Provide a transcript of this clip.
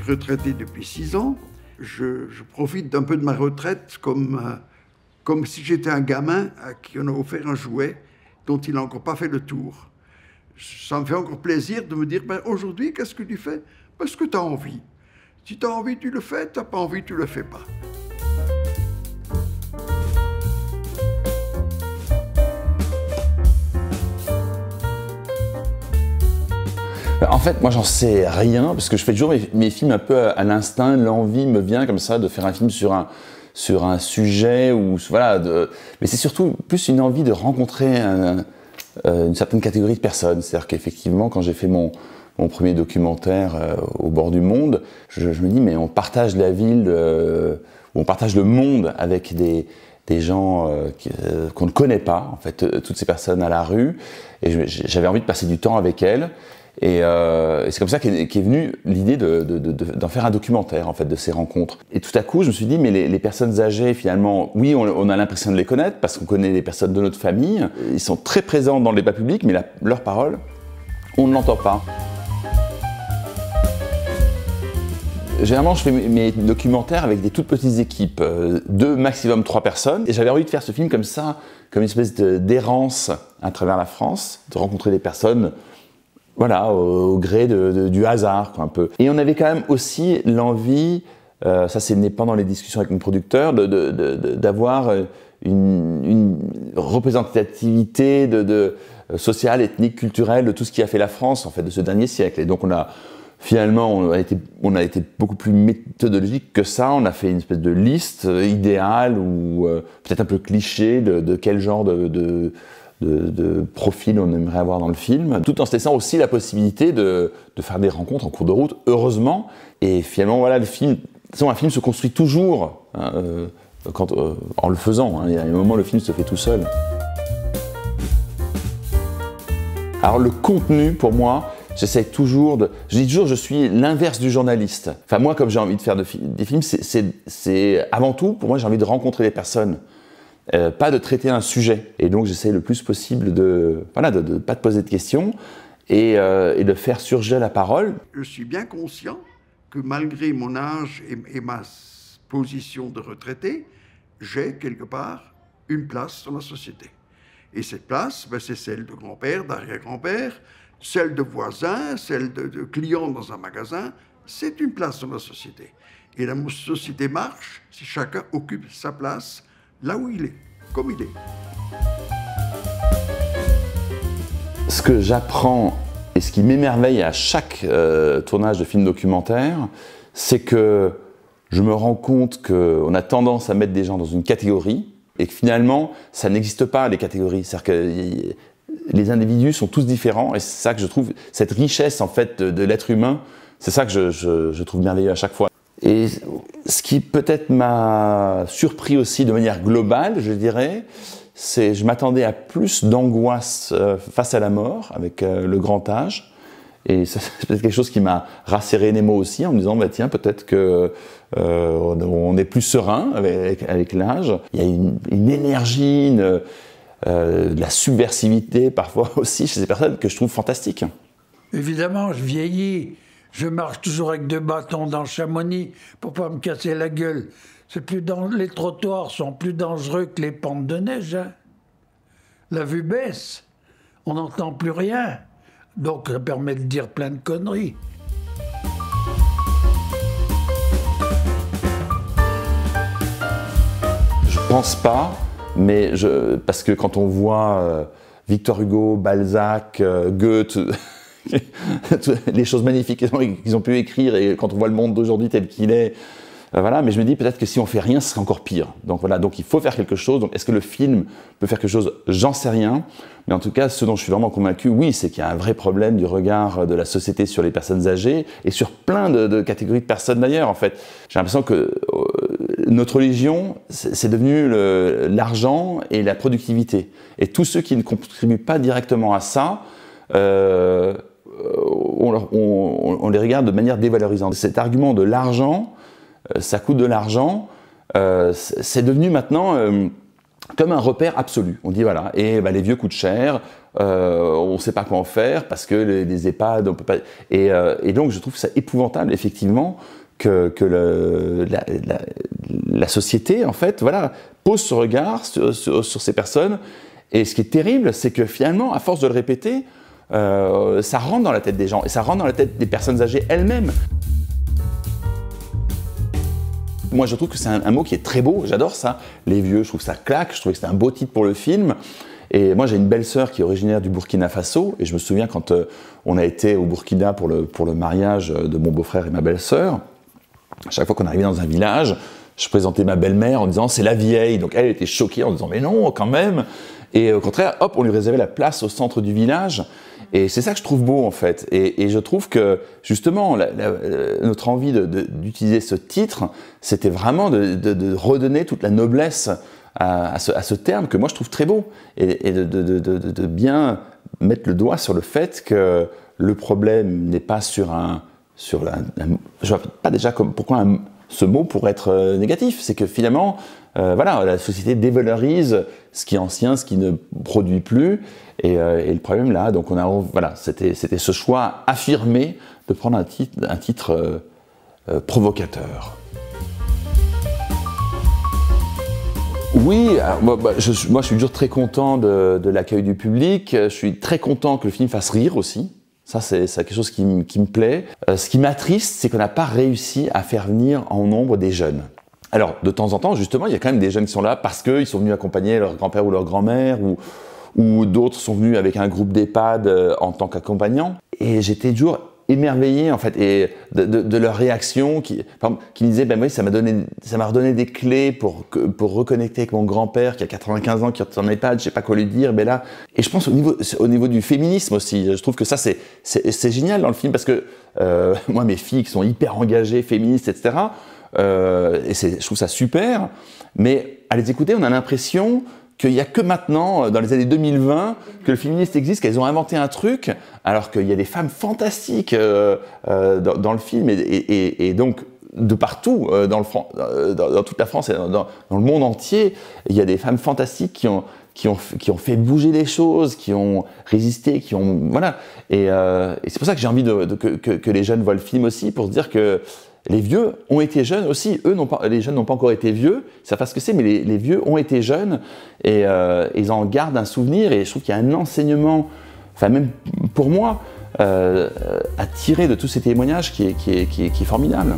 suis retraité depuis 6 ans. Je profite d'un peu de ma retraite comme si j'étais un gamin à qui on a offert un jouet dont il n'a encore pas fait le tour. Ça me fait encore plaisir de me dire, ben, aujourd'hui, qu'est-ce que tu fais? Parce que tu as envie. Si tu as envie, tu le fais. Tu n'as pas envie, tu ne le fais pas. En fait, moi, j'en sais rien, parce que je fais toujours mes films un peu à l'instinct. L'envie me vient comme ça de faire un film sur un sujet, ou voilà. Mais c'est surtout plus une envie de rencontrer une certaine catégorie de personnes. C'est-à-dire qu'effectivement, quand j'ai fait mon premier documentaire au bord du monde, je me dis, mais on partage la ville, on partage le monde avec des gens qu'on ne connaît pas, en fait, toutes ces personnes à la rue. Et j'avais envie de passer du temps avec elles. Et c'est comme ça qu'est venue l'idée d'en faire un documentaire, en fait, de ces rencontres. Et tout à coup, je me suis dit, mais les personnes âgées, finalement, oui, on a l'impression de les connaître, parce qu'on connaît les personnes de notre famille. Ils sont très présents dans le débat public, mais leur parole, on ne l'entend pas. Généralement, je fais mes documentaires avec des toutes petites équipes, 2, maximum 3 personnes. Et j'avais envie de faire ce film comme ça, comme une espèce d'errance à travers la France, de rencontrer des personnes, voilà, au gré du hasard, quoi, un peu. Et on avait quand même aussi l'envie, ça c'est né pendant les discussions avec mon producteur, d'avoir une représentativité sociale, ethnique, culturelle de tout ce qui a fait la France, en fait, de ce dernier siècle. Et donc finalement, on a été beaucoup plus méthodologique que ça. On a fait une espèce de liste idéale, ou peut-être un peu cliché, de quel genre de profil on aimerait avoir dans le film, tout en se laissant aussi la possibilité de faire des rencontres en cours de route, heureusement. Et finalement, voilà, un film se construit toujours en le faisant. Hein. Il y a un moment, le film se fait tout seul. Alors le contenu, pour moi, j'essaie toujours je dis toujours, je suis l'inverse du journaliste. Enfin, moi, comme j'ai envie de faire des films, c'est avant tout, pour moi, j'ai envie de rencontrer les personnes. Pas de traiter un sujet. Et donc j'essaie le plus possible de pas te poser de questions et de faire surgir la parole. Je suis bien conscient que malgré mon âge et ma position de retraité, j'ai quelque part une place dans la société. Et cette place, ben, c'est celle de grand-père, d'arrière-grand-père, celle de voisin, celle de client dans un magasin. C'est une place dans la société. Et la société marche si chacun occupe sa place là où il est, comme il est. Ce que j'apprends et ce qui m'émerveille à chaque tournage de film documentaire, c'est que je me rends compte qu'on a tendance à mettre des gens dans une catégorie et que finalement, ça n'existe pas, les catégories. C'est-à-dire que les individus sont tous différents et c'est ça que je trouve, cette richesse en fait de l'être humain, c'est ça que je trouve merveilleux à chaque fois. Et ce qui peut-être m'a surpris aussi de manière globale, je dirais, c'est je m'attendais à plus d'angoisse face à la mort avec le grand âge. Et c'est peut-être quelque chose qui m'a rasséréné les mots aussi en me disant bah, tiens, peut-être que on est plus serein avec l'âge. Il y a une énergie, de la subversivité parfois aussi chez ces personnes que je trouve fantastique. Évidemment, je vieillis. Je marche toujours avec 2 bâtons dans Chamonix pour pas me casser la gueule. Les trottoirs sont plus dangereux que les pentes de neige. Hein. La vue baisse, on n'entend plus rien. Donc ça permet de dire plein de conneries. Je pense pas, mais parce que quand on voit Victor Hugo, Balzac, Goethe, les choses magnifiques qu'ils ont pu écrire, et quand on voit le monde d'aujourd'hui tel qu'il est, voilà, mais je me dis peut-être que si on fait rien, ce serait encore pire. Donc voilà, donc il faut faire quelque chose. Donc est-ce que le film peut faire quelque chose? J'en sais rien. Mais en tout cas, ce dont je suis vraiment convaincu, oui, c'est qu'il y a un vrai problème du regard de la société sur les personnes âgées et sur plein de catégories de personnes d'ailleurs. En fait, j'ai l'impression que notre religion, c'est devenu l'argent et la productivité. Et tous ceux qui ne contribuent pas directement à ça, on les regarde de manière dévalorisante. Cet argument de l'argent, ça coûte de l'argent, c'est devenu maintenant comme un repère absolu. On dit voilà, et les vieux coûtent cher, on ne sait pas quoi en faire parce que les EHPAD, on peut pas. Et donc je trouve ça épouvantable effectivement que la société en fait voilà pose ce regard sur ces personnes. Et ce qui est terrible, c'est que finalement, à force de le répéter, ça rentre dans la tête des gens et ça rentre dans la tête des personnes âgées elles-mêmes. Moi, je trouve que c'est un mot qui est très beau, j'adore ça. Les vieux, je trouve que ça claque, je trouve que c'est un beau titre pour le film. Et moi, j'ai une belle-sœur qui est originaire du Burkina Faso. Et je me souviens quand on a été au Burkina pour le mariage de mon beau-frère et ma belle-sœur, à chaque fois qu'on arrivait dans un village, je présentais ma belle-mère en disant « c'est la vieille ». Donc elle était choquée en disant « mais non, quand même ». Et au contraire, hop, on lui réservait la place au centre du village. Et c'est ça que je trouve beau, en fait. Et je trouve que, justement, notre envie d'utiliser ce titre, c'était vraiment de redonner toute la noblesse à ce terme que moi, je trouve très beau. Et de bien mettre le doigt sur le fait que le problème n'est pas je vois pas déjà pourquoi ce mot pourrait être négatif. C'est que finalement, voilà, la société dévalorise ce qui est ancien, ce qui ne produit plus, et le problème là, donc voilà, c'était ce choix affirmé de prendre un titre provocateur. Oui, moi je suis toujours très content de l'accueil du public, je suis très content que le film fasse rire aussi. Ça, c'est quelque chose qui me plaît. Ce qui m'attriste, c'est qu'on n'a pas réussi à faire venir en nombre des jeunes. Alors, de temps en temps, justement, il y a quand même des jeunes qui sont là parce qu'ils sont venus accompagner leur grand-père ou leur grand-mère, ou d'autres sont venus avec un groupe d'EHPAD en tant qu'accompagnants. Et j'étais toujours émerveillé, en fait, et de leur réaction, qui me disaient, ben oui, ça m'a redonné des clés pour reconnecter avec mon grand-père qui a 95 ans, qui est en EHPAD, je sais pas quoi lui dire, mais là. Et je pense au niveau du féminisme aussi, je trouve que ça, c'est génial dans le film, parce que moi, mes filles qui sont hyper engagées, féministes, etc., et je trouve ça super, mais à les écouter, on a l'impression qu'il n'y a que maintenant, dans les années 2020, que le féministe existe, qu'elles ont inventé un truc, alors qu'il y a des femmes fantastiques dans le film, et donc de partout, dans toute la France et dans le monde entier, il y a des femmes fantastiques qui ont fait bouger les choses, qui ont résisté, voilà. Et c'est pour ça que j'ai envie que les jeunes voient le film aussi, pour se dire que les vieux ont été jeunes aussi. Les jeunes n'ont pas encore été vieux, ils savent pas ce que c'est, mais les vieux ont été jeunes et ils en gardent un souvenir. Et je trouve qu'il y a un enseignement, enfin même pour moi, à tirer de tous ces témoignages qui est formidable.